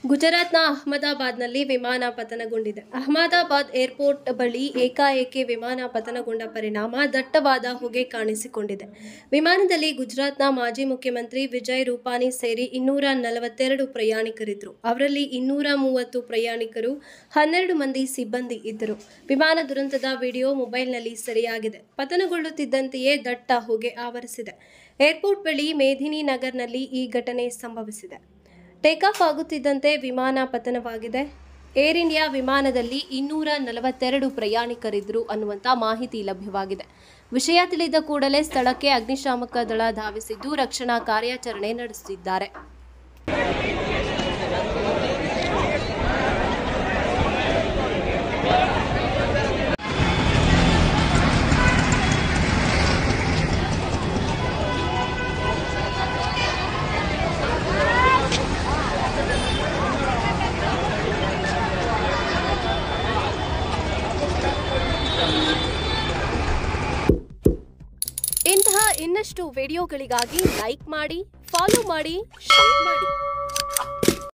ಗುಜರಾತ್ನ ಅಹಮದಾಬಾದ್ನಲ್ಲಿ ವಿಮಾನ ಪತನಗೊಂಡಿದೆ. ಅಹಮದಾಬಾದ್ ಏರ್ಪೋರ್ಟ್ ಬಳಿ ಏಕಾಏಕಿ ವಿಮಾನ ಪತನಗೊಂಡ ಪರಿಣಾಮ ದಟ್ಟವಾದ ಹೊಗೆ ಕಾಣಿಸಿಕೊಂಡಿದೆ. ವಿಮಾನದಲ್ಲಿ ಗುಜರಾತ್ನ ಮಾಜಿ ಮುಖ್ಯಮಂತ್ರಿ ವಿಜಯ್ ರೂಪಾನಿ ಸೇರಿ 242 ಪ್ರಯಾಣಿಕರಿದ್ದರು. ಅವರಲ್ಲಿ 230 ಪ್ರಯಾಣಿಕರು, 12 ಮಂದಿ ಸಿಬ್ಬಂದಿ ಇದ್ದರು. ವಿಮಾನ ದುರಂತದ ವಿಡಿಯೋ ಮೊಬೈಲ್ನಲ್ಲಿ ಸೆರೆಯಾಗಿದೆ. ಪತನಗೊಳ್ಳುತ್ತಿದ್ದಂತೆಯೇ ದಟ್ಟ ಹೊಗೆ ಆವರಿಸಿದೆ. ಏರ್ಪೋರ್ಟ್ ಬಳಿ ಮೇದಿನಿ ನಗರ್ನಲ್ಲಿ ಈ ಘಟನೆ ಸಂಭವಿಸಿದೆ. ಟೇಕ್ ಆಫ್ ಆಗುತ್ತಿದ್ದಂತೆ ವಿಮಾನ ಪತನವಾಗಿದೆ. ಏರ್ ಇಂಡಿಯಾ ವಿಮಾನದಲ್ಲಿ 242 ಪ್ರಯಾಣಿಕರಿದ್ದರು ಅನ್ನುವಂಥ ಮಾಹಿತಿ ಲಭ್ಯವಾಗಿದೆ. ವಿಷಯ ತಿಳಿದ ಕೂಡಲೇ ಸ್ಥಳಕ್ಕೆ ಅಗ್ನಿಶಾಮಕ ದಳ ಧಾವಿಸಿದ್ದು ರಕ್ಷಣಾ ಕಾರ್ಯಾಚರಣೆ ನಡೆಸುತ್ತಿದ್ದಾರೆ. ಇಂತಹ ಇನ್ನಷ್ಟು ವಿಡಿಯೋಗಳಿಗಾಗಿ ಲೈಕ್ ಮಾಡಿ, ಫಾಲೋ ಮಾಡಿ, ಶೇರ್ ಮಾಡಿ.